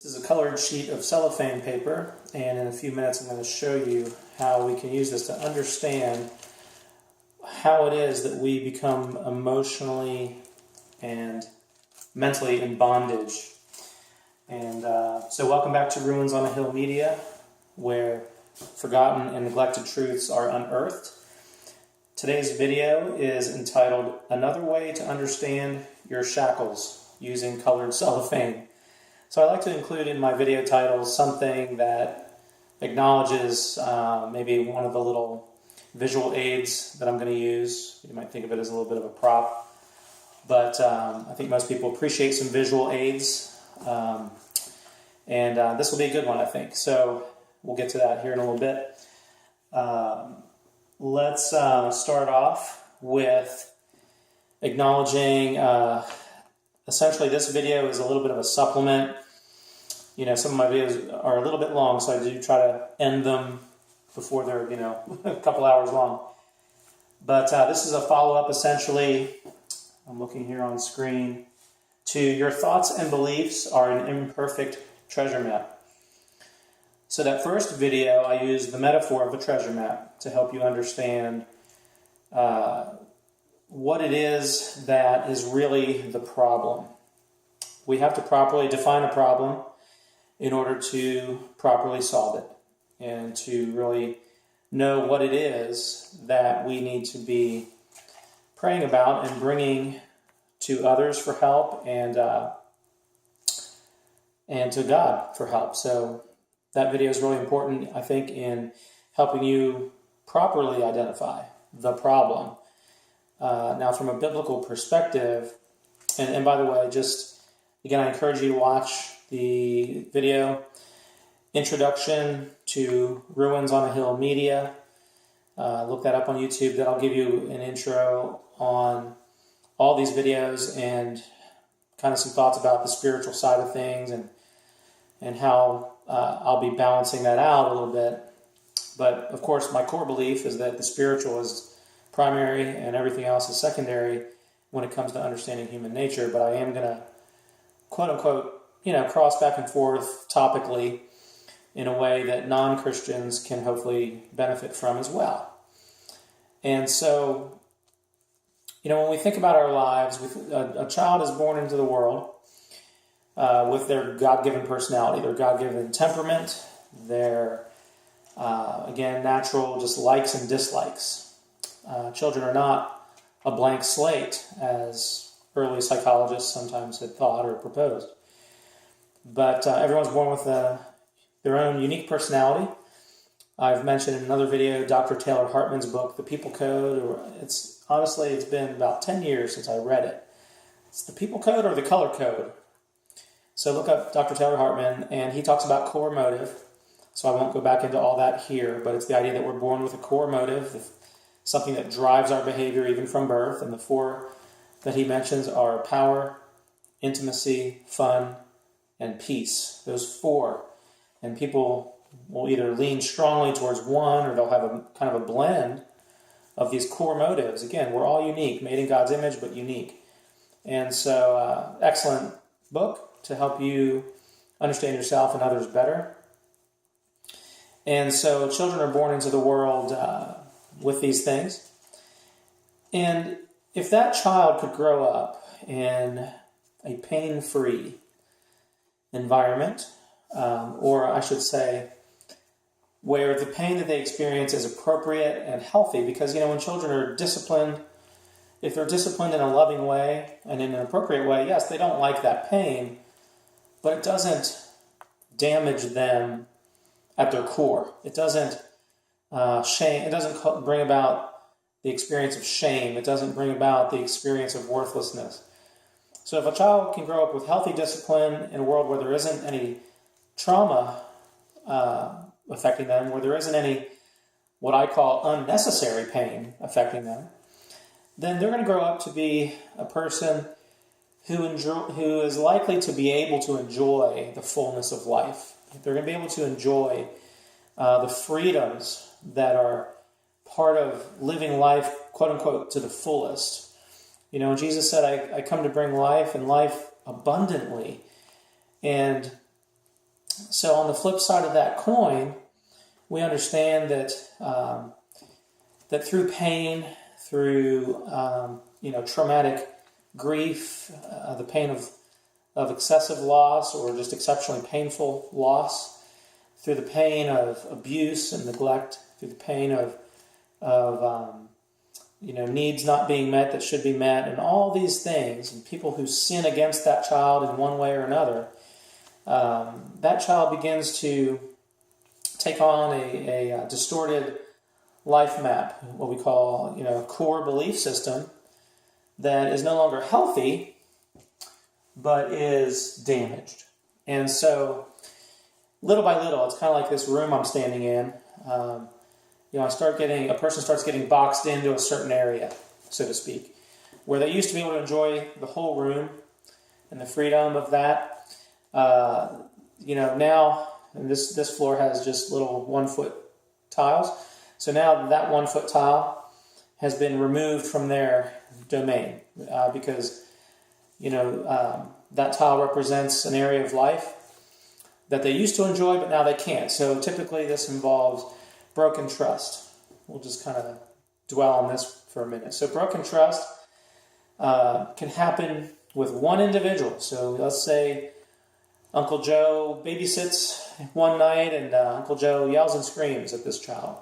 This is a colored sheet of cellophane paper, and in a few minutes I'm going to show you how we can use this to understand how it is that we become emotionally and mentally in bondage. And so welcome back to Ruins on a Hill Media, where forgotten and neglected truths are unearthed. Today's video is entitled Another Way to Understand Your Shackles Using Colored Cellophane. So I like to include in my video titles something that acknowledges maybe one of the little visual aids that I'm going to use. You might think of it as a little bit of a prop, but I think most people appreciate some visual aids, and this will be a good one, I think. So we'll get to that here in a little bit. Let's start off with acknowledging, essentially this video is a little bit of a supplement. You know, some of my videos are a little bit long, so I do try to end them before they're, a couple hours long. But this is a follow-up, essentially, I'm looking here on screen, to Your Thoughts and Beliefs Are an Imperfect Treasure Map. So that first video, I used the metaphor of a treasure map to help you understand what it is that is really the problem. We have to properly define a problem in order to properly solve it and to really know what it is that we need to be praying about and bringing to others for help and to God for help. So that video is really important, I think, in helping you properly identify the problem. Now, from a biblical perspective, and by the way, just again, I encourage you to watch the video Introduction to Ruins on a Hill Media. Look that up on YouTube. That'll give you an intro on all these videos and kind of some thoughts about the spiritual side of things and how I'll be balancing that out a little bit. But of course, my core belief is that the spiritual is primary and everything else is secondary when it comes to understanding human nature. But I am going to, quote unquote, cross back and forth topically in a way that non-Christians can hopefully benefit from as well. And so, when we think about our lives, a child is born into the world with their God-given personality, their God-given temperament, their, again, natural just likes and dislikes. Children are not a blank slate, as early psychologists sometimes had thought or proposed. But everyone's born with their own unique personality. I've mentioned in another video Dr. Taylor Hartman's book, The People Code. It's been about 10 years since I read it. It's the People Code or the Color Code. So look up Dr. Taylor Hartman, and he talks about core motive. So I won't go back into all that here, but it's the idea that we're born with a core motive, something that drives our behavior even from birth. And the four that he mentions are power, intimacy, fun, and peace. Those four. And people will either lean strongly towards one, or they'll have a kind of a blend of these core motives. Again, we're all unique, made in God's image, but unique. And so, excellent book to help you understand yourself and others better. And so children are born into the world with these things. And if that child could grow up in a pain-free environment, or I should say, where the pain that they experience is appropriate and healthy, because, when children are disciplined, if they're disciplined in a loving way and in an appropriate way, yes, they don't like that pain, but it doesn't damage them at their core. It doesn't it doesn't bring about the experience of shame. It doesn't bring about the experience of worthlessness. So if a child can grow up with healthy discipline in a world where there isn't any trauma affecting them, where there isn't any what I call unnecessary pain affecting them, then they're going to grow up to be a person who is likely to be able to enjoy the fullness of life. They're going to be able to enjoy the freedoms that are part of living life, quote unquote, to the fullest. Jesus said, I come to bring life and life abundantly. And So on the flip side of that coin, we understand that that through pain, through traumatic grief, the pain of excessive loss or just exceptionally painful loss, through the pain of abuse and neglect, through the pain of needs not being met that should be met, and all these things, and people who sin against that child in one way or another, that child begins to take on a distorted life map, what we call a core belief system that is no longer healthy, but is damaged. And so, little by little, it's kind of like this room I'm standing in. A person starts getting boxed into a certain area, so to speak, where they used to be able to enjoy the whole room and the freedom of that. Now, and this floor has just little 1-foot tiles. So now that 1-foot tile has been removed from their domain because that tile represents an area of life that they used to enjoy, but now they can't. So typically this involves broken trust. We'll just kind of dwell on this for a minute. So broken trust can happen with one individual. So let's say Uncle Joe babysits one night and Uncle Joe yells and screams at this child.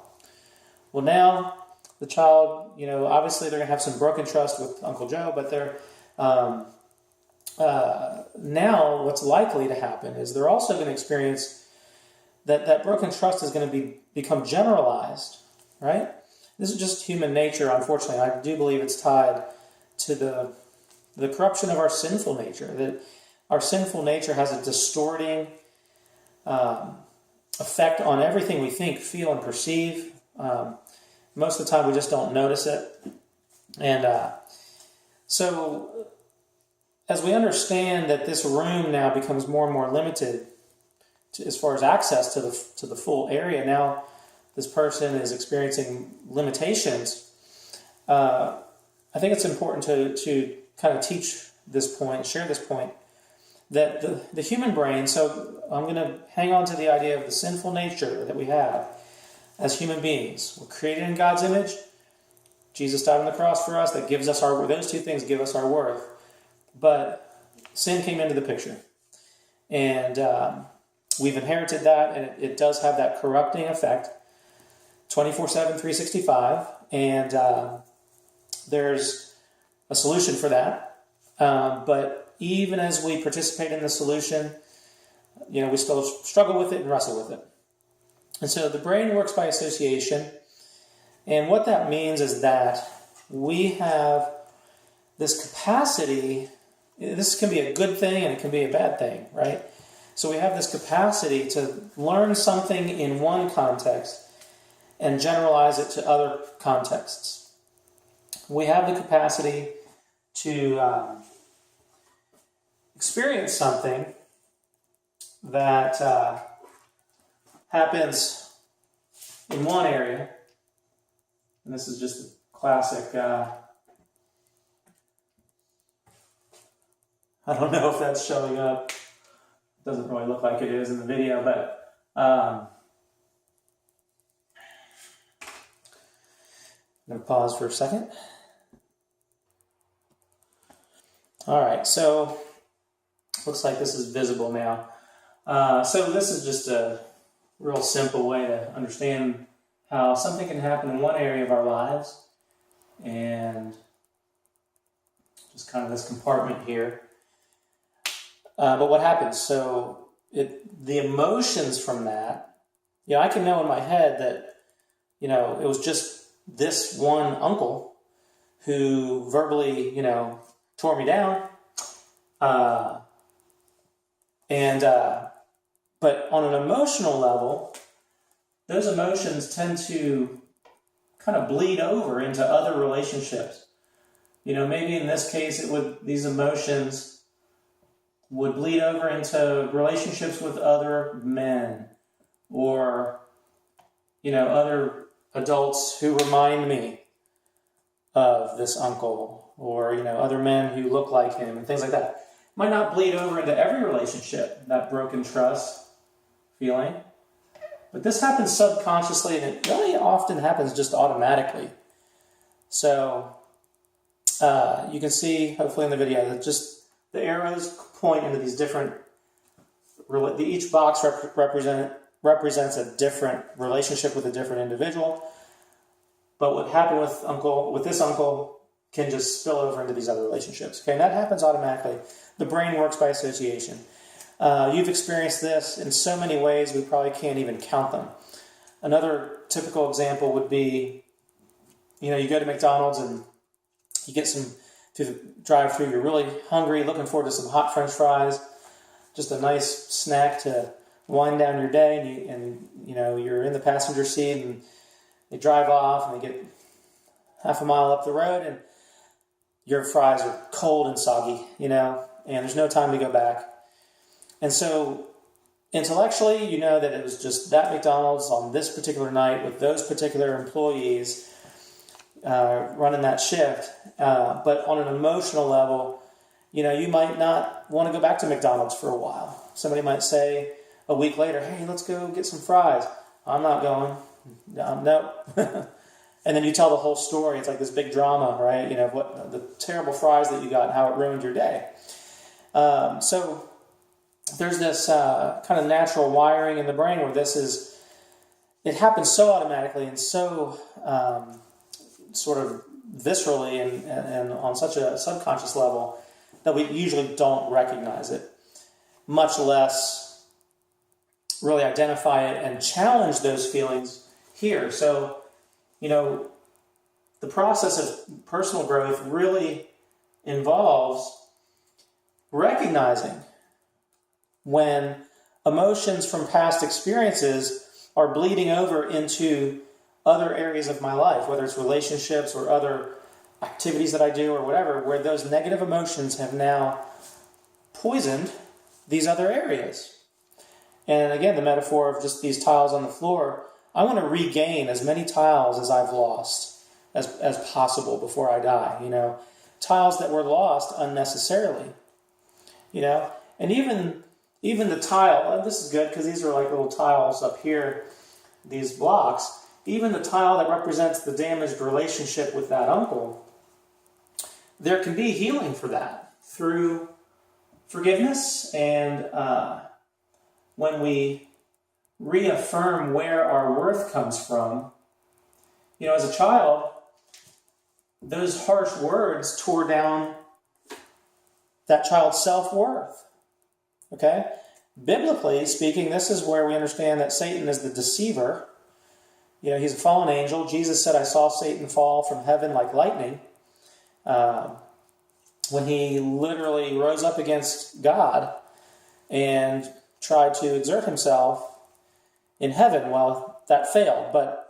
Well, now the child, obviously they're going to have some broken trust with Uncle Joe, but they're now what's likely to happen is they're also going to experience that broken trust is going to become generalized, right? This is just human nature, unfortunately. I do believe it's tied to the corruption of our sinful nature, that our sinful nature has a distorting effect on everything we think, feel, and perceive. Most of the time we just don't notice it. And so as we understand that this room now becomes more and more limited as far as access to the full area, now this person is experiencing limitations. I think it's important to kind of teach this point, share this point, that the human brain, so I'm going to hang on to the idea of the sinful nature that we have as human beings. We're created in God's image. Jesus died on the cross for us. That gives us those two things give us our worth. But sin came into the picture. And we've inherited that, and it does have that corrupting effect 24/7, 365. And there's a solution for that. But even as we participate in the solution, we still struggle with it and wrestle with it. And so the brain works by association. And what that means is that we have this capacity. This can be a good thing and it can be a bad thing, right? So we have this capacity to learn something in one context and generalize it to other contexts. We have the capacity to experience something that happens in one area, and this is just a classic, I don't know if that's showing up, it doesn't really look like it is in the video, but I'm going to pause for a second. Alright, so looks like this is visible now. So this is just a real simple way to understand how something can happen in one area of our lives, and just kind of this compartment here. But what happens? So the emotions from that, I can know in my head that, it was just this one uncle who verbally, tore me down. But on an emotional level, those emotions tend to kind of bleed over into other relationships. Maybe in this case, these emotions would bleed over into relationships with other men or, other adults who remind me of this uncle or, other men who look like him and things like that. Might not bleed over into every relationship, that broken trust, feeling. But this happens subconsciously, and it really often happens just automatically. So you can see, hopefully in the video, that just the arrows point into these different, each box represents a different relationship with a different individual. But what happened with this uncle can just spill over into these other relationships. Okay, and that happens automatically. The brain works by association. You've experienced this in so many ways, we probably can't even count them. Another typical example would be, you go to McDonald's and you get some, through the drive-thru, you're really hungry, looking forward to some hot French fries, just a nice snack to wind down your day, and you're in the passenger seat, and they drive off, and they get half a mile up the road, and your fries are cold and soggy, and there's no time to go back. And so intellectually, you know that it was just that McDonald's on this particular night with those particular employees running that shift. But on an emotional level, you might not want to go back to McDonald's for a while. Somebody might say a week later, hey, let's go get some fries. I'm not going. No. And then you tell the whole story. It's like this big drama, right? What the terrible fries that you got and how it ruined your day. So there's this kind of natural wiring in the brain where it happens so automatically and so sort of viscerally and on such a subconscious level that we usually don't recognize it, much less really identify it and challenge those feelings here. So, the process of personal growth really involves recognizing when emotions from past experiences are bleeding over into other areas of my life, whether it's relationships or other activities that I do or whatever, where those negative emotions have now poisoned these other areas. And again, the metaphor of just these tiles on the floor, I want to regain as many tiles as I've lost as possible before I die, tiles that were lost unnecessarily, and even the tile, this is good because these are like little tiles up here, these blocks, even the tile that represents the damaged relationship with that uncle, there can be healing for that through forgiveness and when we reaffirm where our worth comes from. As a child, those harsh words tore down that child's self-worth. Okay? Biblically speaking, this is where we understand that Satan is the deceiver. He's a fallen angel. Jesus said, I saw Satan fall from heaven like lightning. When he literally rose up against God and tried to exert himself in heaven. Well, that failed. But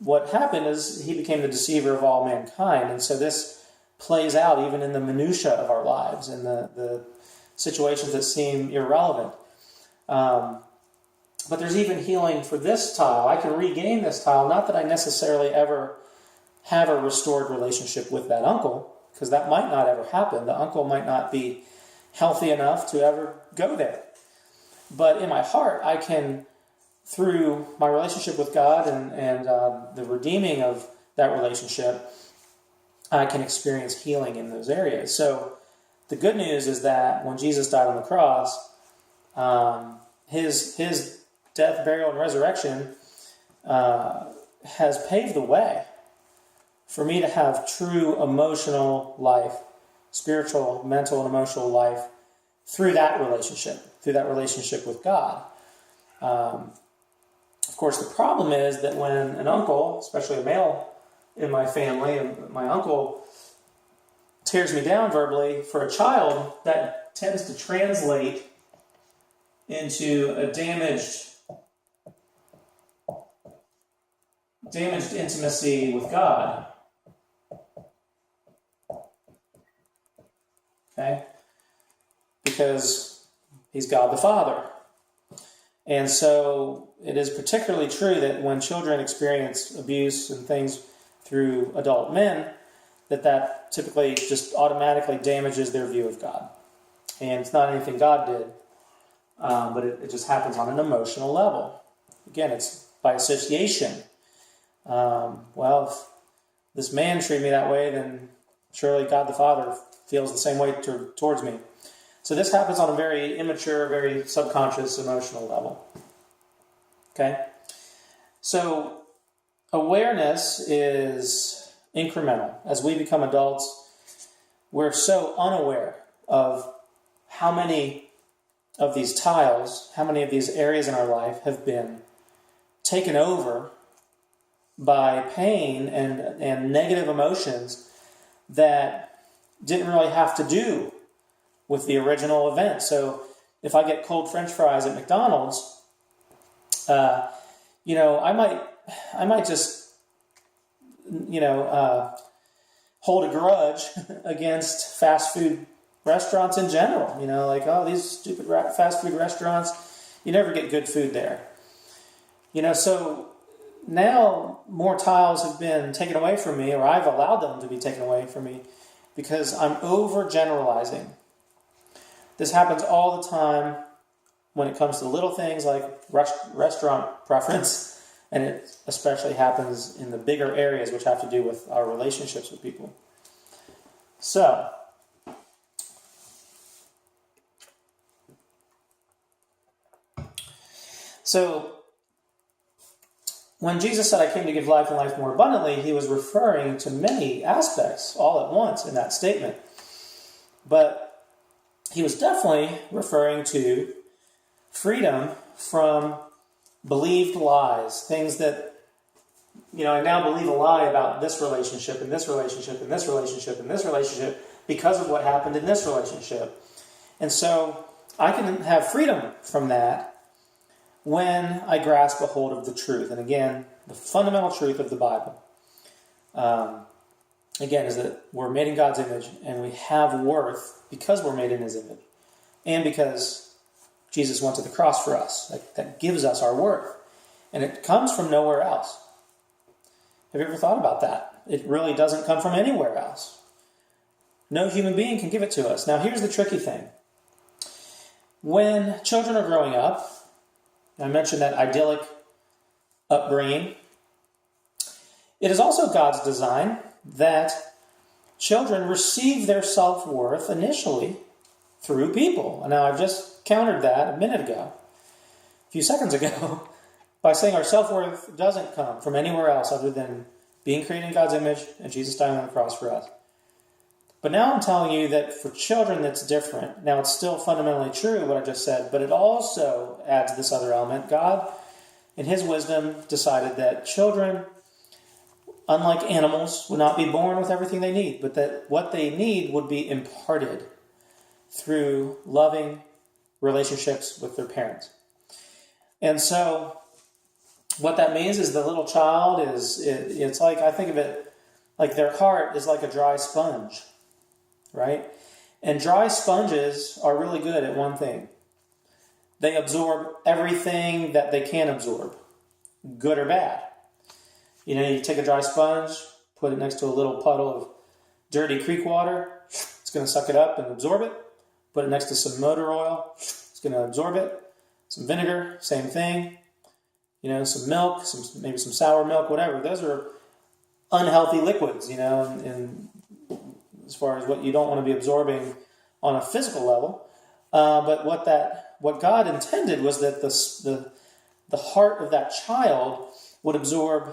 what happened is he became the deceiver of all mankind. And so this plays out even in the minutia of our lives and the situations that seem irrelevant. But there's even healing for this tile. I can regain this tile, not that I necessarily ever have a restored relationship with that uncle, because that might not ever happen. The uncle might not be healthy enough to ever go there. But in my heart, I can, through my relationship with God and the redeeming of that relationship, I can experience healing in those areas. So the good news is that when Jesus died on the cross, his death, burial, and resurrection has paved the way for me to have true emotional life, spiritual, mental, and emotional life through that relationship with God. Of course, the problem is that when an uncle, especially a male in my family, and my uncle tears me down verbally, for a child, that tends to translate into a damaged intimacy with God. Okay? Because he's God the Father. And so it is particularly true that when children experience abuse and things through adult men, that typically just automatically damages their view of God. And it's not anything God did. but it just happens on an emotional level. Again, it's by association. Well, if this man treated me that way, then surely God the Father feels the same way towards me. So this happens on a very immature, very subconscious, emotional level. Okay? So awareness is incremental. As we become adults, we're so unaware of how many of these tiles, how many of these areas in our life have been taken over by pain and negative emotions that didn't really have to do with the original event. So if I get cold French fries at McDonald's, I might just, hold a grudge against fast food restaurants in general. These stupid fast food restaurants, you never get good food there. So now more tiles have been taken away from me, or I've allowed them to be taken away from me, because I'm over-generalizing. This happens all the time when it comes to little things like restaurant preference, and it especially happens in the bigger areas which have to do with our relationships with people. So, when Jesus said, I came to give life and life more abundantly, he was referring to many aspects all at once in that statement. But he was definitely referring to freedom from believed lies, things that, I now believe a lie about this relationship and this relationship and this relationship and this relationship because of what happened in this relationship. And so I can have freedom from that when I grasp a hold of the truth. And again, the fundamental truth of the Bible, is that we're made in God's image and we have worth because we're made in his image and because Jesus went to the cross for us. That gives us our worth. And it comes from nowhere else. Have you ever thought about that? It really doesn't come from anywhere else. No human being can give it to us. Now, here's the tricky thing. When children are growing up, I mentioned that idyllic upbringing, it is also God's design that children receive their self-worth initially through people. And now I've just countered that a few seconds ago, by saying our self-worth doesn't come from anywhere else other than being created in God's image and Jesus dying on the cross for us. But now I'm telling you that for children that's different. Now it's still fundamentally true what I just said, but it also adds this other element. God, in his wisdom, decided that children, unlike animals, would not be born with everything they need, but that what they need would be imparted through loving relationships with their parents. And so what that means is the little child it's like, I think of it like their heart is like a dry sponge, right? And dry sponges are really good at one thing. They absorb everything that they can absorb, good or bad. You take a dry sponge, put it next to a little puddle of dirty creek water, it's going to suck it up and absorb it. Put it next to some motor oil, it's going to absorb it. Some vinegar, same thing. Some milk, maybe some sour milk, whatever. Those are unhealthy liquids, and as far as what you don't want to be absorbing on a physical level. But what God intended was that the heart of that child would absorb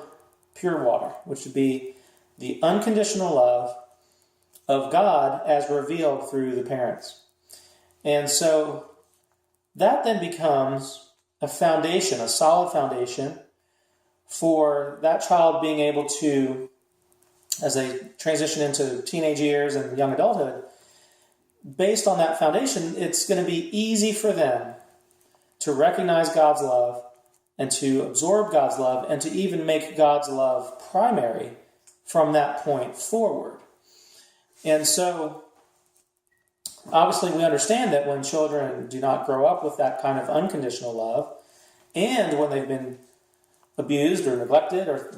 pure water, which would be the unconditional love of God as revealed through the parents. And so that then becomes a foundation, a solid foundation for that child being able to, as they transition into teenage years and young adulthood, based on that foundation, it's going to be easy for them to recognize God's love and to absorb God's love and to even make God's love primary from that point forward. And so, obviously, we understand that when children do not grow up with that kind of unconditional love, and when they've been abused or neglected or,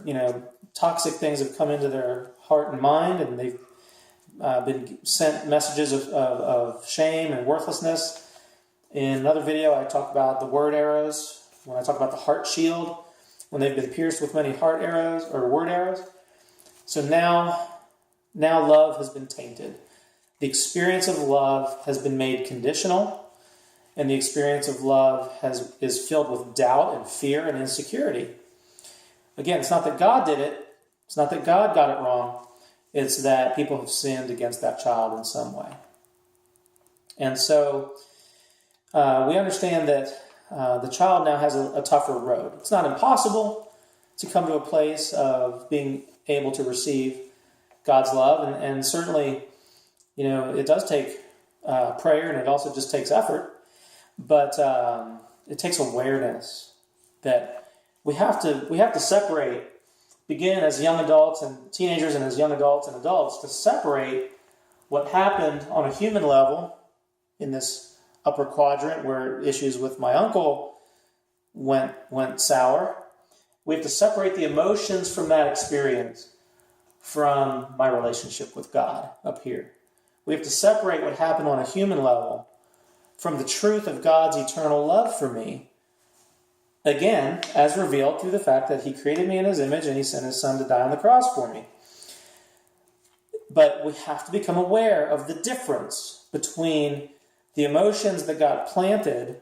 toxic things have come into their heart and mind, and they've been sent messages of shame and worthlessness, In another video, I talk about the word arrows. When I talk about the heart shield, when they've been pierced with many heart arrows or word arrows. So now love has been tainted. The experience of love has been made conditional, and the experience of love is filled with doubt and fear and insecurity. Again, it's not that God did it. It's not that God got it wrong. It's that people have sinned against that child in some way. And so we understand that the child now has a tougher road. It's not impossible to come to a place of being able to receive God's love. And certainly, it does take prayer, and it also just takes effort. But it takes awareness that we have to separate, begin as young adults and teenagers and as young adults and adults to separate what happened on a human level in this upper quadrant where issues with my uncle went sour. We have to separate the emotions from that experience from my relationship with God up here. We have to separate what happened on a human level from the truth of God's eternal love for me. Again, as revealed through the fact that He created me in His image and He sent His Son to die on the cross for me. But we have to become aware of the difference between the emotions that got planted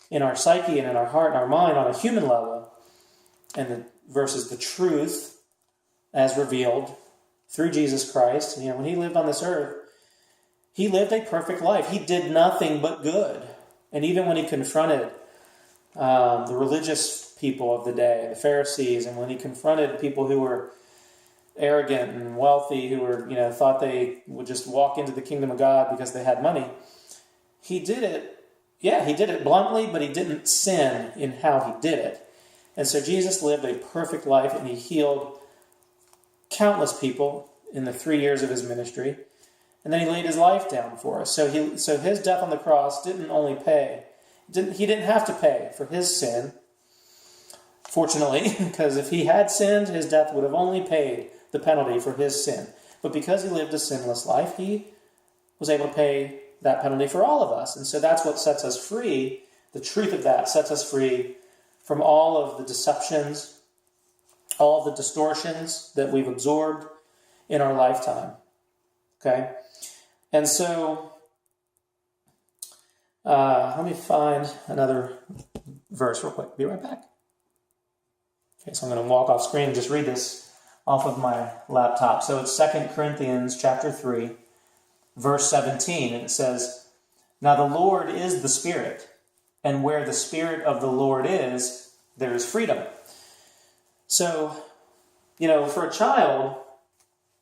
in our psyche and in our heart and our mind on a human level versus the truth as revealed through Jesus Christ. When He lived on this earth, He lived a perfect life. He did nothing but good. And even when He confronted the religious people of the day, the Pharisees, and when He confronted people who were arrogant and wealthy, who were, thought they would just walk into the kingdom of God because they had money, He did it. Yeah, He did it bluntly, but He didn't sin in how He did it. And so Jesus lived a perfect life, and He healed countless people in the 3 years of His ministry. And then He laid His life down for us. So His death on the cross didn't only pay. He didn't have to pay for His sin, fortunately, because if He had sinned, His death would have only paid the penalty for His sin. But because He lived a sinless life, He was able to pay that penalty for all of us. And so that's what sets us free. The truth of that sets us free from all of the deceptions, all of the distortions that we've absorbed in our lifetime. Okay? And so, let me find another verse real quick. Be right back. Okay, so I'm going to walk off screen and just read this off of my laptop. So it's 2 Corinthians chapter 3, verse 17, and it says, "Now the Lord is the Spirit, and where the Spirit of the Lord is, there is freedom." So, for a child,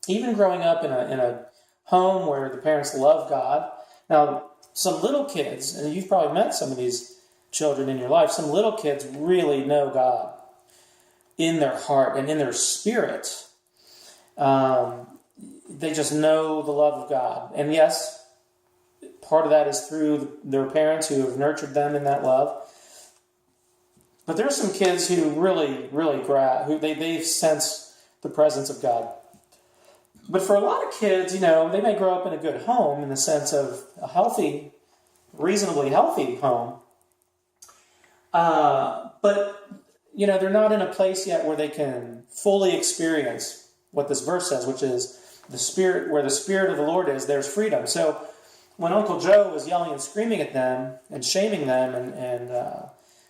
even growing up in a home where the parents love God, now some little kids, and you've probably met some of these children in your life, some little kids really know God in their heart and in their spirit. They just know the love of God. And yes, part of that is through their parents who have nurtured them in that love. But there are some kids who really, really they sense the presence of God. But for a lot of kids, they may grow up in a good home in the sense of a healthy, reasonably healthy home. But, they're not in a place yet where they can fully experience what this verse says, which is the Spirit, where the Spirit of the Lord is, there's freedom. So when Uncle Joe was yelling and screaming at them and shaming them and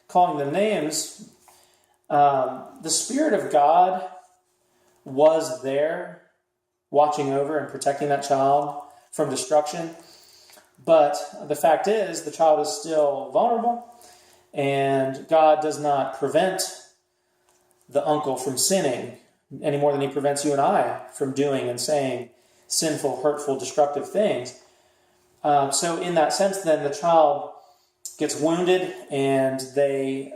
calling them names, the Spirit of God was there watching over and protecting that child from destruction. But the fact is, the child is still vulnerable, and God does not prevent the uncle from sinning any more than He prevents you and I from doing and saying sinful, hurtful, destructive things. So in that sense, then, the child gets wounded, and they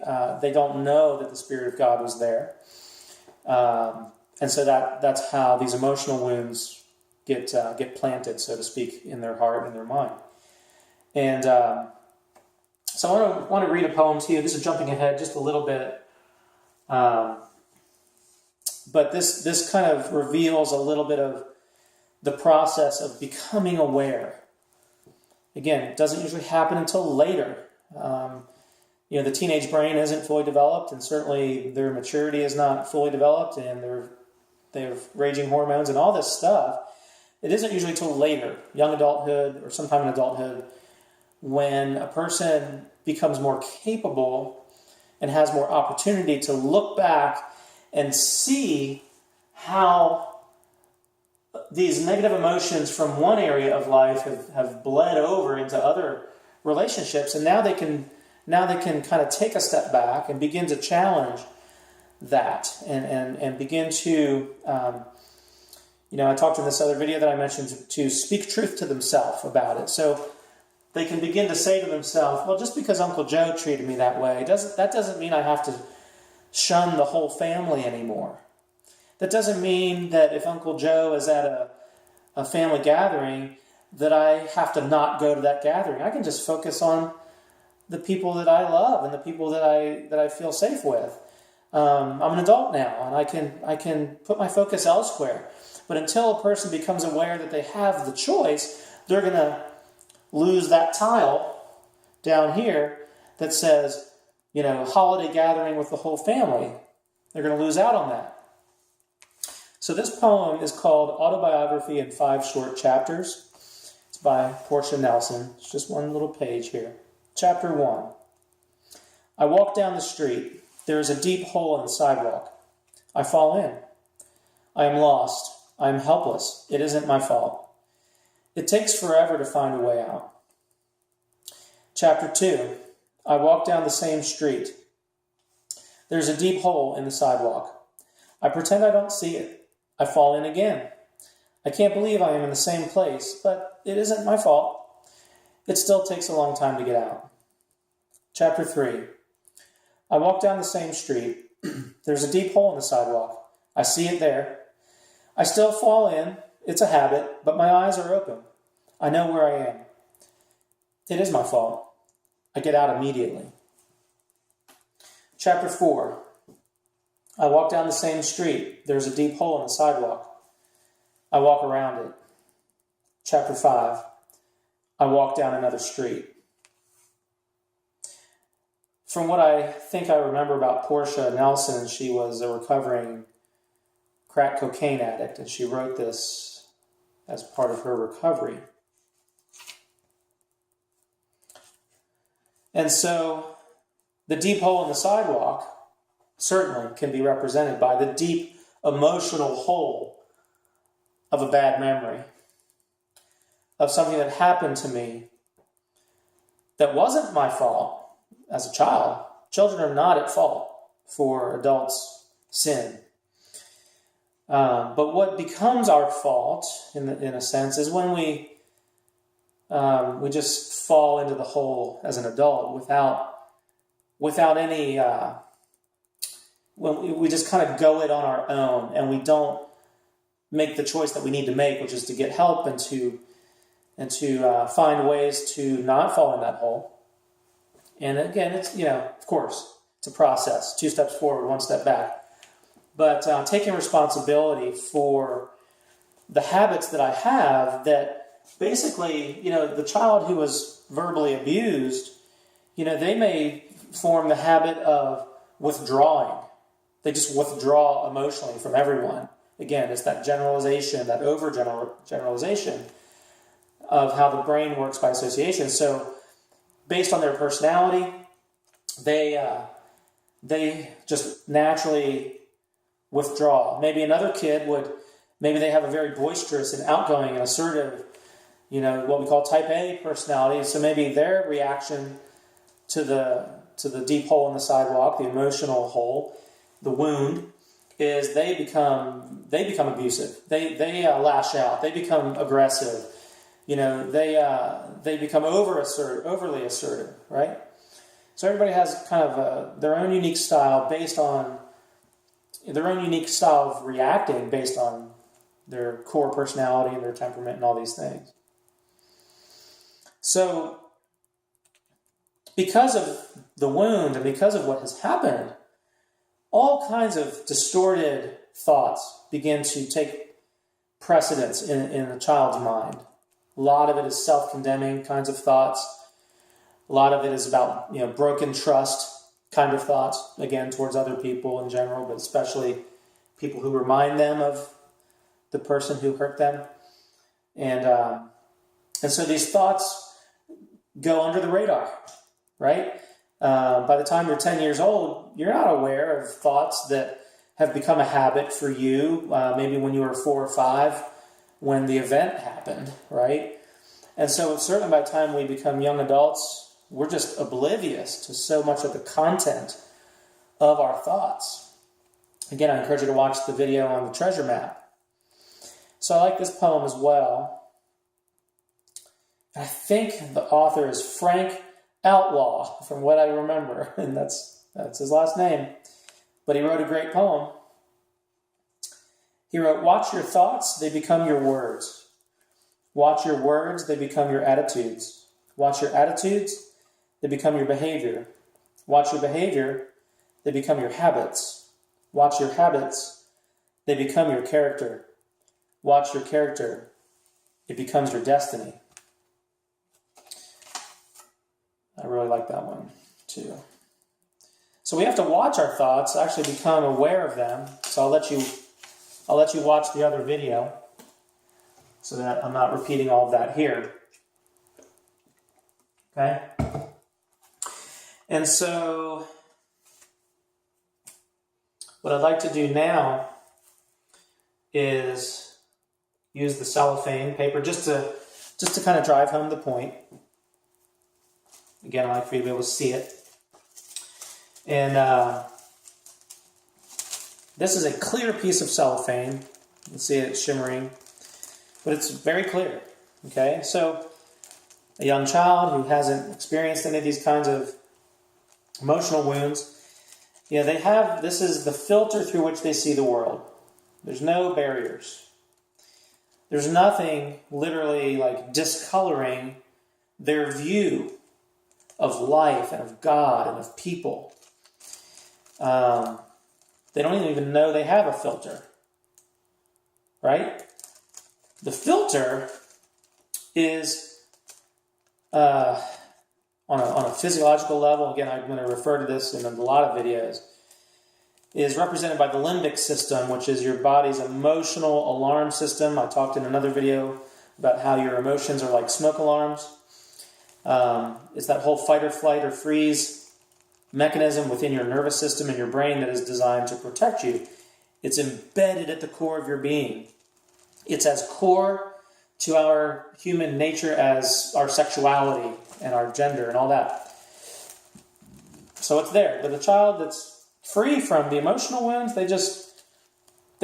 don't know that the Spirit of God was there. And so that's how these emotional wounds get planted, so to speak, in their heart and their mind. And so I want to read a poem to you. This is jumping ahead just a little bit. But this kind of reveals a little bit of the process of becoming aware Again, it doesn't usually happen until later. The teenage brain isn't fully developed, and certainly their maturity is not fully developed, and they have raging hormones and all this stuff. It isn't usually till later, young adulthood or sometime in adulthood, when a person becomes more capable and has more opportunity to look back and see how these negative emotions from one area of life have bled over into other relationships, and now they can kind of take a step back and begin to challenge that and begin to, I talked in this other video that I mentioned, to speak truth to themselves about it. So they can begin to say to themselves, well, just because Uncle Joe treated me that way, that doesn't mean I have to shun the whole family anymore. That doesn't mean that if Uncle Joe is at a family gathering, that I have to not go to that gathering. I can just focus on the people that I love and the people that I feel safe with. I'm an adult now, and I can put my focus elsewhere. But until a person becomes aware that they have the choice, they're going to lose that tile down here that says, holiday gathering with the whole family. They're going to lose out on that. So this poem is called Autobiography in 5 Short Chapters. It's by Portia Nelson. It's just one little page here. Chapter 1. I walk down the street. There is a deep hole in the sidewalk. I fall in. I am lost. I am helpless. It isn't my fault. It takes forever to find a way out. Chapter 2. I walk down the same street. There's a deep hole in the sidewalk. I pretend I don't see it. I fall in again. I can't believe I am in the same place, but it isn't my fault. It still takes a long time to get out. Chapter 3. I walk down the same street. There's a deep hole in the sidewalk. I see it there. I still fall in. It's a habit, but my eyes are open. I know where I am. It is my fault. I get out immediately. Chapter 4. I walk down the same street. There's a deep hole in the sidewalk. I walk around it. Chapter 5. I walk down another street. From what I think I remember about Portia Nelson, she was a recovering crack cocaine addict, and she wrote this as part of her recovery. And so the deep hole in the sidewalk certainly can be represented by the deep emotional hole of a bad memory, of something that happened to me that wasn't my fault as a child. Children are not at fault for adults' sin. But what becomes our fault, in a sense, is when we just fall into the hole as an adult without any. When we just kind of go it on our own, and we don't make the choice that we need to make, which is to get help and to find ways to not fall in that hole. And again, it's, of course, it's a process. 2 steps forward, 1 step back. But taking responsibility for the habits that I have that basically, the child who was verbally abused, they may form the habit of withdrawing. They just withdraw emotionally from everyone. Again, it's that generalization, that over-generalization of how the brain works by association. So based on their personality, they just naturally withdraw. Maybe another kid maybe they have a very boisterous and outgoing and assertive, what we call type A personality. So maybe their reaction to the deep hole in the sidewalk, the emotional hole, the wound, is they become abusive. They lash out. They become aggressive. They become overly assertive, right? So everybody has kind of their own unique style of reacting based on their core personality and their temperament and all these things. So because of the wound and because of what has happened, all kinds of distorted thoughts begin to take precedence in a child's mind. A lot of it is self-condemning kinds of thoughts. A lot of it is about, broken trust kind of thoughts, again, towards other people in general, but especially people who remind them of the person who hurt them. And so these thoughts go under the radar, right? By the time you're 10 years old, you're not aware of thoughts that have become a habit for you, maybe when you were 4 or 5, when the event happened, right? And so certainly by the time we become young adults, we're just oblivious to so much of the content of our thoughts. Again, I encourage you to watch the video on the treasure map. So I like this poem as well. I think the author is Frank Outlaw, from what I remember, and that's his last name. But he wrote a great poem. He wrote, "Watch your thoughts, they become your words. Watch your words, they become your attitudes. Watch your attitudes, they become your behavior. Watch your behavior, they become your habits. Watch your habits, they become your character. Watch your character, it becomes your destiny." I really like that one too. So we have to watch our thoughts, actually become aware of them. So I'll let you watch the other video so that I'm not repeating all of that here. Okay? And so what I'd like to do now is use the cellophane paper just to kind of drive home the point. Again, I like for you to be able to see it. And this is a clear piece of cellophane. You can see it shimmering, but it's very clear. Okay, so a young child who hasn't experienced any of these kinds of emotional wounds, this is the filter through which they see the world. There's no barriers. There's nothing literally like discoloring their view of life and of God and of people. They don't even know they have a filter, right? The filter is on a physiological level. Again, I'm going to refer to this in a lot of videos. Is represented by the limbic system, which is your body's emotional alarm system. I talked in another video about how your emotions are like smoke alarms. It's that whole fight or flight or freeze mechanism within your nervous system and your brain that is designed to protect you. It's embedded at the core of your being. It's as core to our human nature as our sexuality and our gender and all that. So it's there. But the child that's free from the emotional wounds, they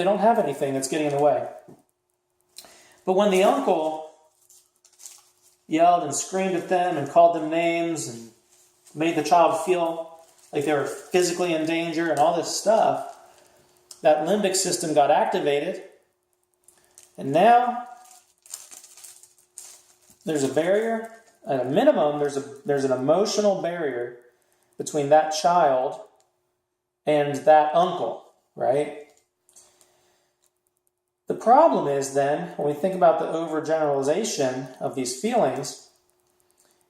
don't have anything that's getting in the way. But when the uncle yelled and screamed at them and called them names and made the child feel like they were physically in danger and all this stuff, that limbic system got activated. And now there's a barrier. At a minimum, there's an emotional barrier between that child and that uncle, right? The problem is then, when we think about the overgeneralization of these feelings,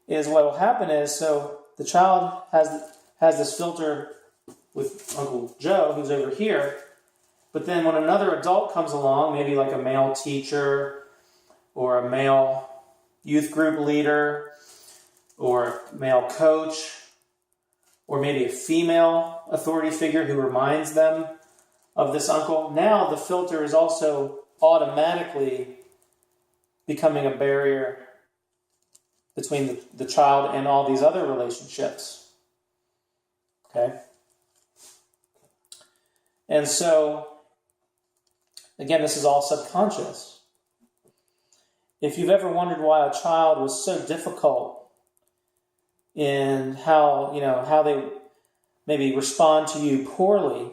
is what will happen is, so the child has this filter with Uncle Joe, who's over here, but then when another adult comes along, maybe like a male teacher or a male youth group leader or a male coach or maybe a female authority figure who reminds them of this uncle, now the filter is also automatically becoming a barrier between the child and all these other relationships. Okay? And so, again, this is all subconscious. If you've ever wondered why a child was so difficult in how they maybe respond to you poorly,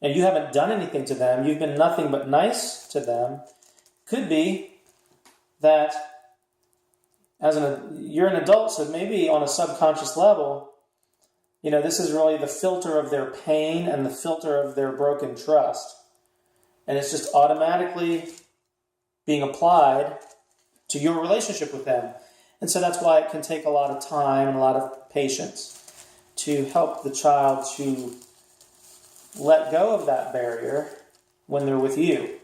and you haven't done anything to them, you've been nothing but nice to them, could be that you're an adult, so maybe on a subconscious level, this is really the filter of their pain and the filter of their broken trust. And it's just automatically being applied to your relationship with them. And so that's why it can take a lot of time and a lot of patience to help the child to let go of that barrier when they're with you,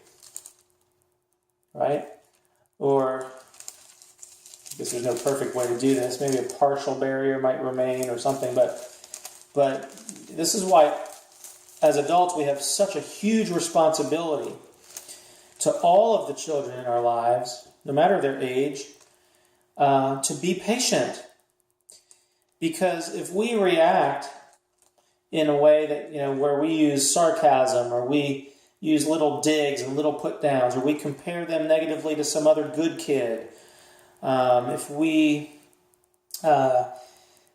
right? Or, I guess there's no perfect way to do this. Maybe a partial barrier might remain or something, but this is why, as adults, we have such a huge responsibility to all of the children in our lives, no matter their age, to be patient. Because if we react in a way that, where we use sarcasm, or we use little digs and little put downs, or we compare them negatively to some other good kid, if we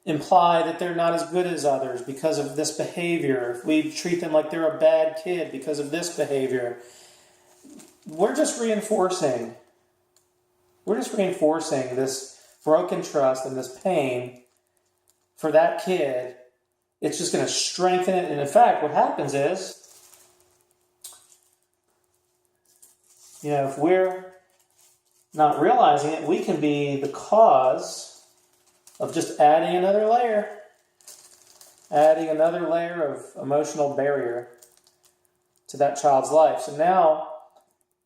imply that they're not as good as others because of this behavior, if we treat them like they're a bad kid because of this behavior, we're just reinforcing this broken trust and this pain for that kid. It's just going to strengthen it. And in fact, what happens is, if we're not realizing it, we can be the cause of just adding another layer of emotional barrier to that child's life. So now,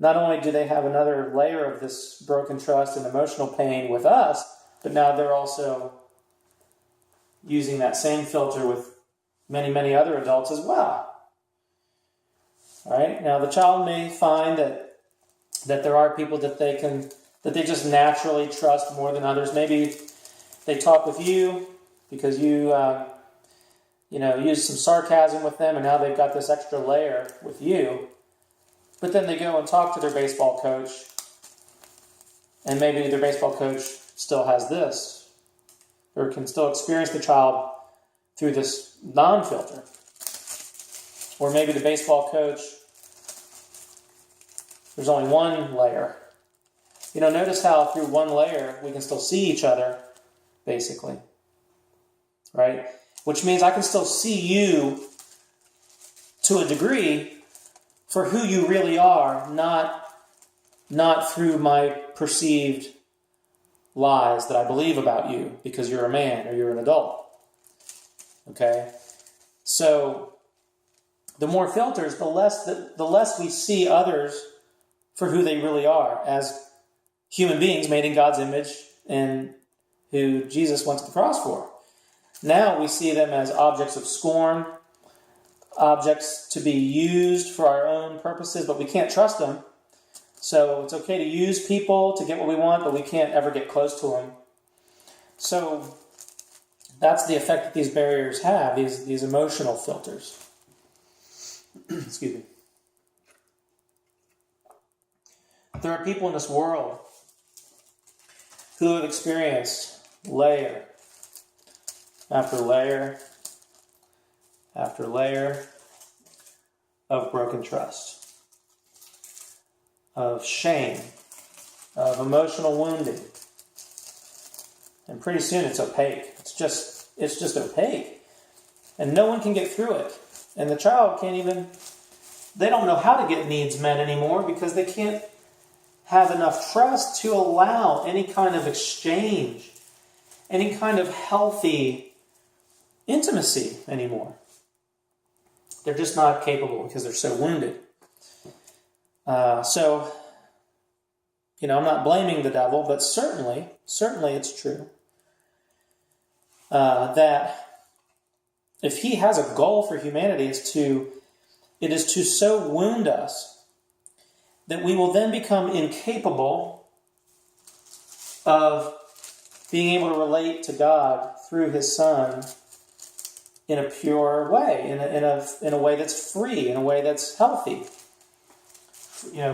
not only do they have another layer of this broken trust and emotional pain with us, but now they're also using that same filter with many, many other adults as well. All right? Now, the child may find that there are people that they just naturally trust more than others. Maybe they talk with you because you use some sarcasm with them, and now they've got this extra layer with you. But then they go and talk to their baseball coach, and maybe their baseball coach still has this, or can still experience the child through this non-filter. Or maybe the baseball coach, there's only one layer. Notice how through one layer we can still see each other, basically. Right? Which means I can still see you to a degree for who you really are, not through my perceived lies that I believe about you because you're a man or you're an adult. Okay? So the more filters, the less we see others for who they really are as human beings made in God's image and who Jesus went to the cross for. Now we see them as objects of scorn, objects to be used for our own purposes, but we can't trust them. So it's okay to use people to get what we want, but we can't ever get close to them. So that's the effect that these barriers have, these emotional filters. Excuse me. There are people in this world who have experienced layer after layer after layer of broken trust, of shame, of emotional wounding. And pretty soon it's opaque. It's just opaque. And no one can get through it. And the child they don't know how to get needs met anymore because they can't have enough trust to allow any kind of exchange, any kind of healthy intimacy anymore. They're just not capable because they're so wounded. So I'm not blaming the devil, but certainly it's true that if he has a goal for humanity, it is to so wound us that we will then become incapable of being able to relate to God through his Son in a pure way, in a way that's free, in a way that's healthy,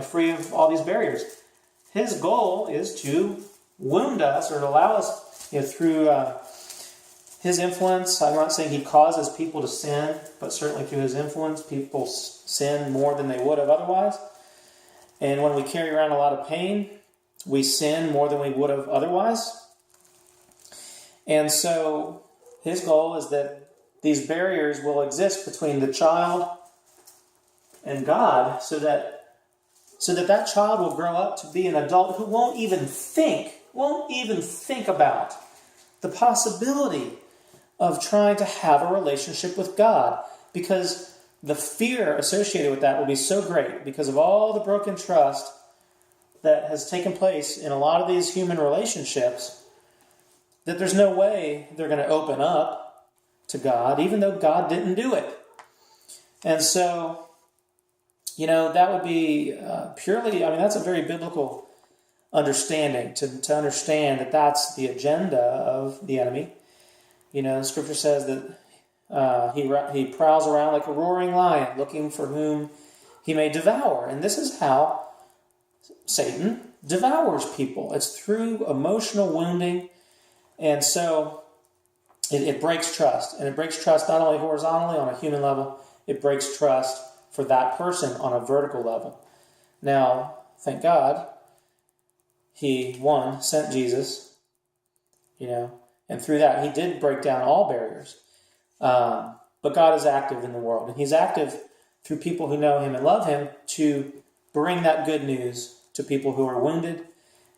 free of all these barriers. His goal is to wound us or to allow us, through his influence. I'm not saying he causes people to sin, but certainly through his influence, people sin more than they would have otherwise. And when we carry around a lot of pain, we sin more than we would have otherwise. And so his goal is that these barriers will exist between the child and God so that so that that child will grow up to be an adult who won't even think about the possibility of trying to have a relationship with God, because the fear associated with that will be so great because of all the broken trust that has taken place in a lot of these human relationships, that there's no way they're going to open up to God, even though God didn't do it. And so, that would be purely, that's a very biblical understanding, to understand that that's the agenda of the enemy. The scripture says that he prowls around like a roaring lion, looking for whom he may devour. And this is how Satan devours people. It's through emotional wounding. And so it breaks trust. And it breaks trust not only horizontally on a human level, it breaks trust for that person on a vertical level. Now, thank God, he, sent Jesus, and through that he did break down all barriers. But God is active in the world, and he's active through people who know him and love him to bring that good news to people who are wounded,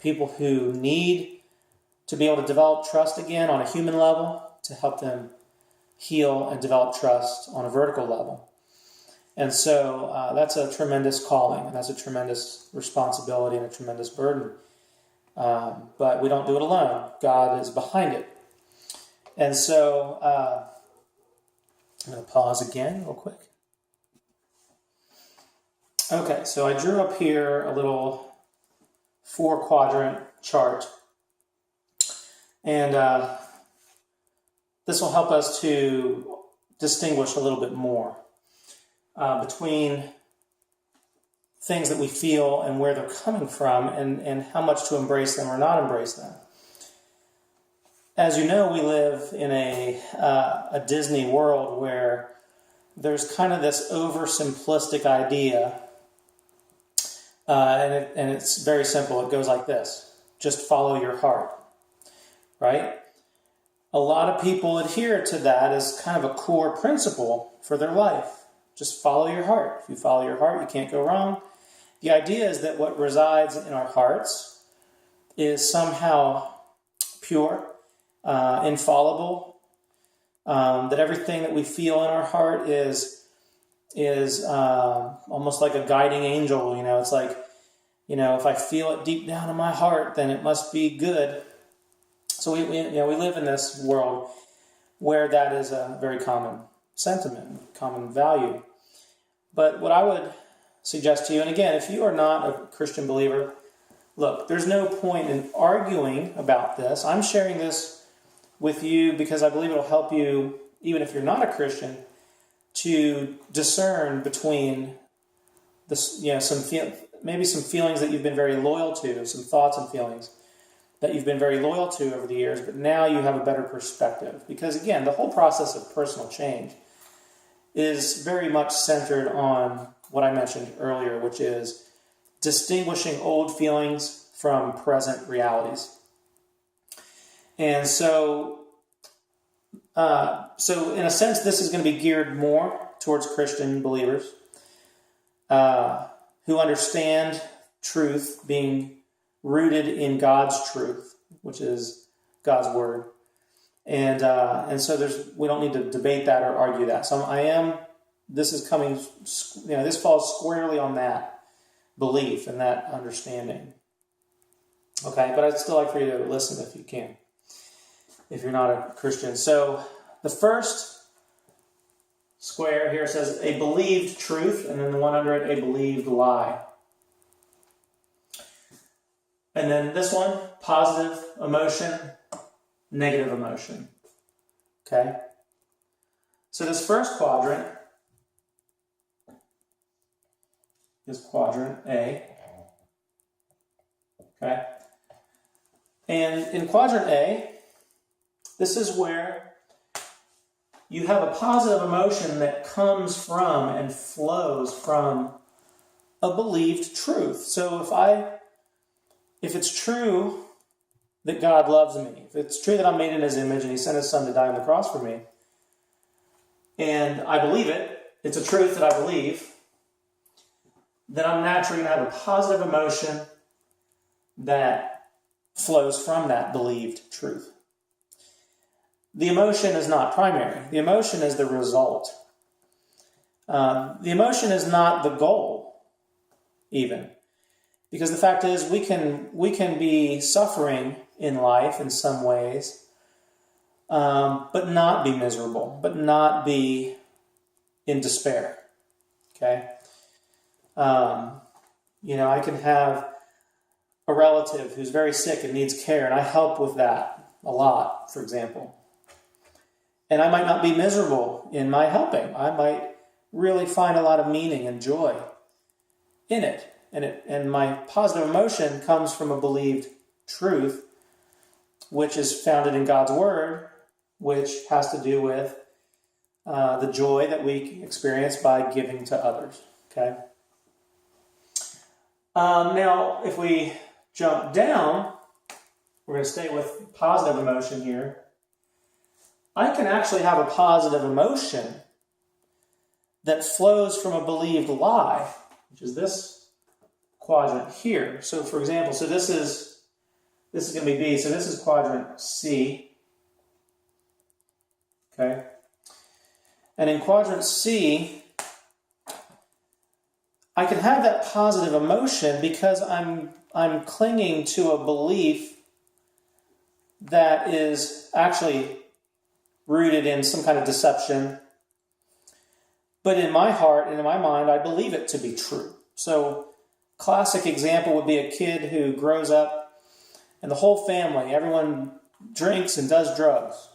people who need to be able to develop trust again on a human level, to help them heal and develop trust on a vertical level. And so that's a tremendous calling, and that's a tremendous responsibility and a tremendous burden. But we don't do it alone. God is behind it. And so I'm going to pause again real quick. Okay, so I drew up here a little 4-quadrant chart. And this will help us to distinguish a little bit more between things that we feel and where they're coming from, and how much to embrace them or not embrace them. As you know, we live in a Disney world where there's kind of this oversimplistic idea, and it's very simple. It goes like this: just follow your heart, right? A lot of people adhere to that as kind of a core principle for their life. Just follow your heart. If you follow your heart, you can't go wrong. The idea is that what resides in our hearts is somehow pure, infallible, that everything that we feel in our heart is almost like a guiding angel. It's like, if I feel it deep down in my heart, then it must be good. So we live in this world where that is a very common sentiment, common value. But what I would suggest to you, and again, if you are not a Christian believer, look, there's no point in arguing about this. I'm sharing this with you because I believe it'll help you, even if you're not a Christian, to discern between this, maybe some feelings that you've been very loyal to, some thoughts and feelings that you've been very loyal to over the years, but now you have a better perspective. Because again, the whole process of personal change is very much centered on what I mentioned earlier, which is distinguishing old feelings from present realities. And so in a sense, this is going to be geared more towards Christian believers who understand truth being rooted in God's truth, which is God's word. And so we don't need to debate that or argue that. So this falls squarely on that belief and that understanding. Okay, but I'd still like for you to listen if you can, if you're not a Christian. So the first square here says a believed truth, and then the one under it, a believed lie. And then this one, positive emotion, negative emotion. Okay? So this first quadrant is quadrant A. Okay? And in quadrant A, this is where you have a positive emotion that comes from and flows from a believed truth. So if it's true that God loves me, if it's true that I'm made in his image and he sent his son to die on the cross for me, and I believe it, it's a truth that I believe, then I'm naturally going to have a positive emotion that flows from that believed truth. The emotion is not primary. The emotion is the result. The emotion is not the goal, even. Because the fact is, we can be suffering in life in some ways, but not be miserable, but not be in despair. Okay? I can have a relative who's very sick and needs care, and I help with that a lot, for example. And I might not be miserable in my helping. I might really find a lot of meaning and joy in it. And my positive emotion comes from a believed truth, which is founded in God's Word, which has to do with the joy that we experience by giving to others. Okay. Now, if we jump down, we're going to stay with positive emotion here. I can actually have a positive emotion that flows from a believed lie, which is this quadrant here. So, for example, this is going to be B. So this is quadrant C. Okay. And in quadrant C, I can have that positive emotion because I'm clinging to a belief that is actually rooted in some kind of deception. But in my heart and in my mind, I believe it to be true. So, classic example would be a kid who grows up and the whole family, everyone drinks and does drugs,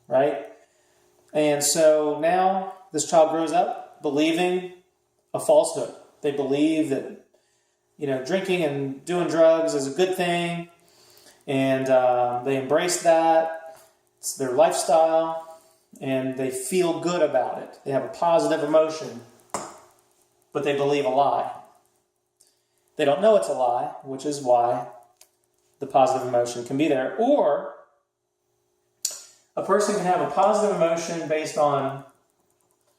right? And so now this child grows up believing a falsehood. They believe that, drinking and doing drugs is a good thing, and they embrace that. It's their lifestyle, and they feel good about it. They have a positive emotion, but they believe a lie. They don't know it's a lie, which is why the positive emotion can be there. Or a person can have a positive emotion based on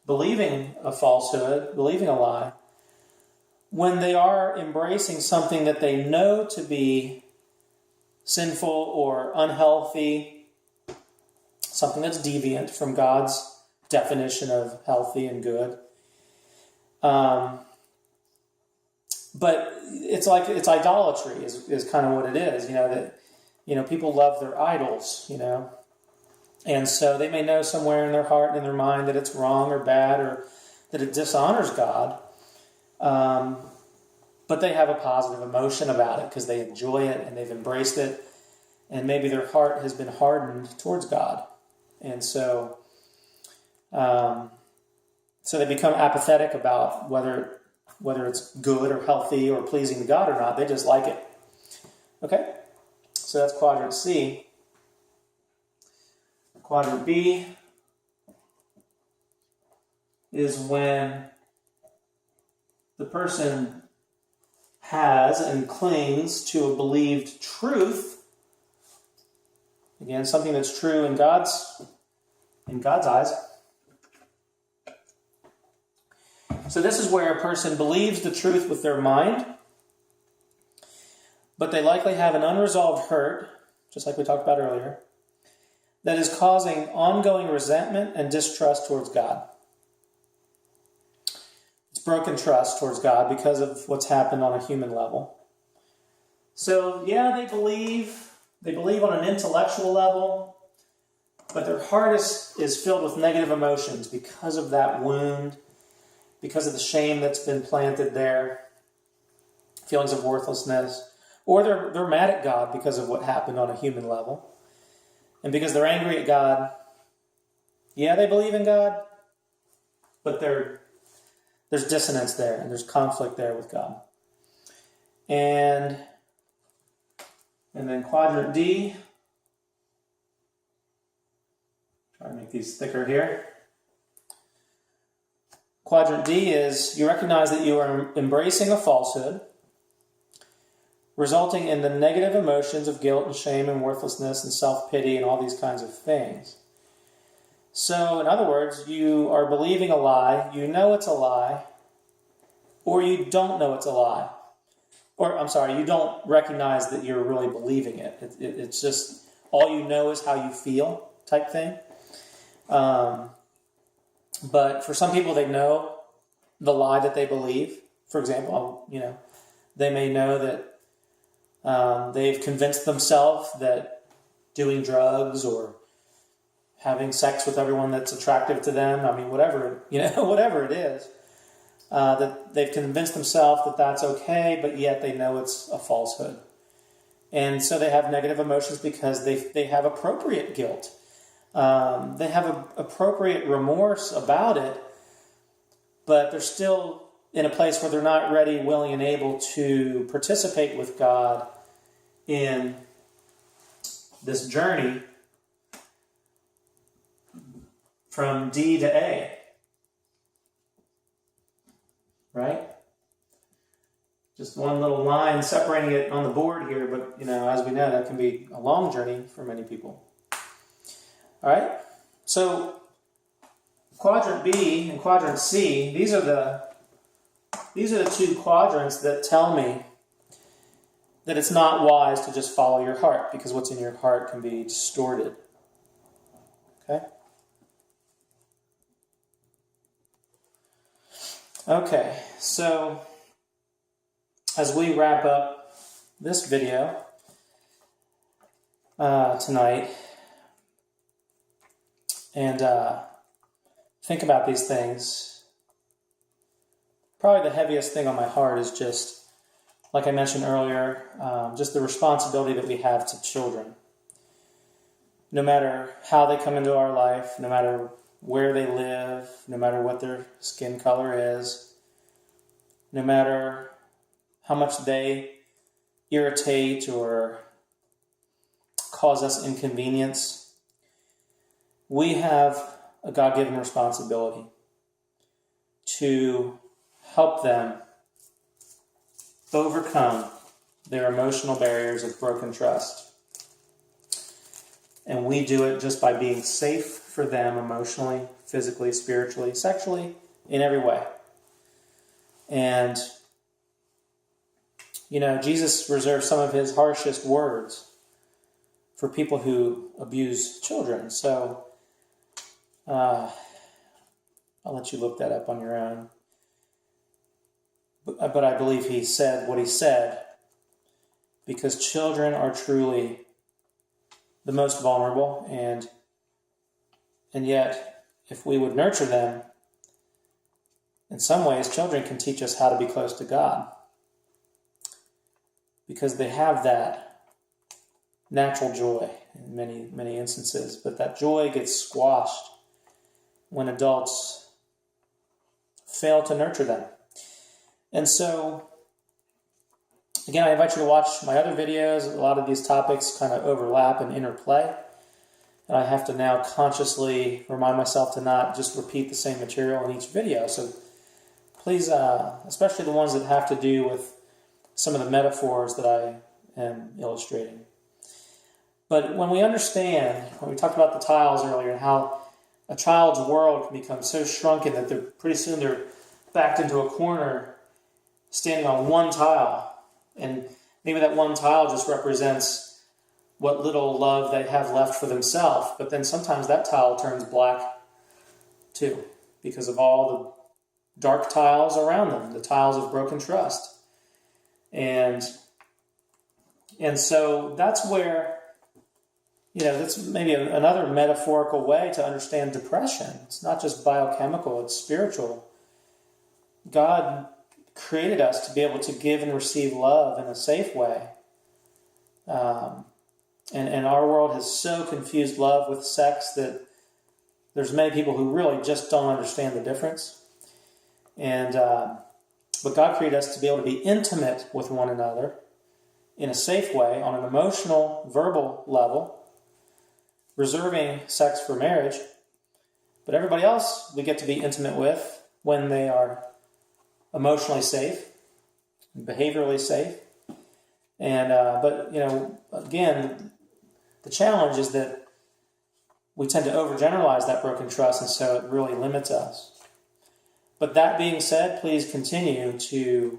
believing a falsehood, believing a lie, when they are embracing something that they know to be sinful or unhealthy, something that's deviant from God's definition of healthy and good. But it's idolatry is kind of what it is, that people love their idols, and so they may know somewhere in their heart and in their mind that it's wrong or bad or that it dishonors God, but they have a positive emotion about it because they enjoy it and they've embraced it, and maybe their heart has been hardened towards God, and so they become apathetic about whether it's good or healthy or pleasing to God or not. They just like it. Okay? So that's quadrant C. Quadrant B is when the person has and clings to a believed truth. Again, something that's true in God's eyes. So this is where a person believes the truth with their mind, but they likely have an unresolved hurt, just like we talked about earlier, that is causing ongoing resentment and distrust towards God. It's broken trust towards God because of what's happened on a human level. So, yeah, they believe on an intellectual level, but their heart is filled with negative emotions because of that wound, because of the shame that's been planted there, feelings of worthlessness, or they're mad at God because of what happened on a human level. And because they're angry at God, yeah, they believe in God, but there's dissonance there, and there's conflict there with God. And then quadrant D, try to make these thicker here. Quadrant D is you recognize that you are embracing a falsehood, resulting in the negative emotions of guilt and shame and worthlessness and self-pity and all these kinds of things. So, in other words, you are believing a lie, you know it's a lie, or you don't know it's a lie. Or, I'm sorry, you don't recognize that you're really believing it. It's just all you know is how you feel type thing. But for some people, they know the lie that they believe. For example, they may know that they've convinced themselves that doing drugs or having sex with everyone that's attractive to them, whatever it is, that they've convinced themselves that that's okay, but yet they know it's a falsehood. And so they have negative emotions because they have appropriate guilt. They have appropriate remorse about it, but they're still in a place where they're not ready, willing, and able to participate with God in this journey from D to A. Right? Just one little line separating it on the board here, but as we know, that can be a long journey for many people. All right? So quadrant B and quadrant C, these are the two quadrants that tell me that it's not wise to just follow your heart, because what's in your heart can be distorted. Okay? Okay, so as we wrap up this video tonight and think about these things, probably the heaviest thing on my heart is just, like I mentioned earlier, just the responsibility that we have to children. No matter how they come into our life, no matter where they live, no matter what their skin color is, no matter how much they irritate or cause us inconvenience, we have a God-given responsibility to help them overcome their emotional barriers of broken trust. And we do it just by being safe for them emotionally, physically, spiritually, sexually, in every way. And, Jesus reserved some of his harshest words for people who abuse children. So, I'll let you look that up on your own. But I believe he said what he said because children are truly the most vulnerable, and yet, if we would nurture them, in some ways, children can teach us how to be close to God, because they have that natural joy in many, many instances, but that joy gets squashed when adults fail to nurture them. And so, again, I invite you to watch my other videos. A lot of these topics kind of overlap and interplay. And I have to now consciously remind myself to not just repeat the same material in each video. So please, especially the ones that have to do with some of the metaphors that I am illustrating. But when we understand, when we talked about the tiles earlier and how a child's world can become so shrunken that pretty soon they're backed into a corner standing on one tile. And maybe that one tile just represents what little love they have left for themselves. But then sometimes that tile turns black too, because of all the dark tiles around them, the tiles of broken trust. And so that's where, that's maybe another metaphorical way to understand depression. It's not just biochemical, it's spiritual. God created us to be able to give and receive love in a safe way. And our world has so confused love with sex that there's many people who really just don't understand the difference. And but God created us to be able to be intimate with one another in a safe way, on an emotional, verbal level, reserving sex for marriage. But everybody else we get to be intimate with when they are emotionally safe, behaviorally safe. And but again, the challenge is that we tend to overgeneralize that broken trust, and so it really limits us. But that being said, please continue to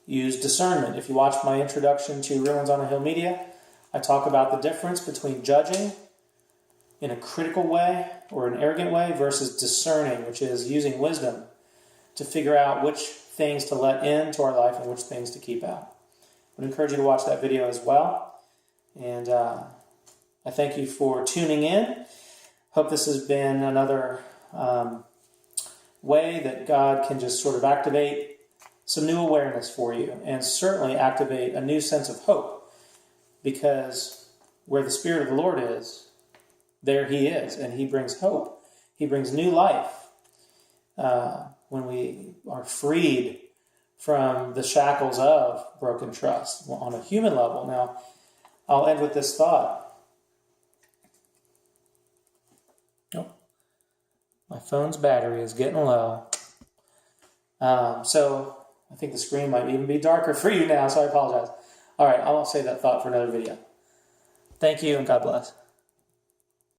use discernment. If you watch my introduction to Ruins on a Hill Media, I talk about the difference between judging in a critical way or an arrogant way versus discerning, which is using wisdom to figure out which things to let into our life and which things to keep out. I would encourage you to watch that video as well. And I thank you for tuning in. Hope this has been another way that God can just sort of activate some new awareness for you, and certainly activate a new sense of hope, because where the Spirit of the Lord is, there He is, and He brings hope. He brings new life when we are freed from the shackles of broken trust on a human level. Now, I'll end with this thought. Oh, my phone's battery is getting low. So I think the screen might even be darker for you now, so I apologize. All right, I'll say that thought for another video. Thank you, and God bless.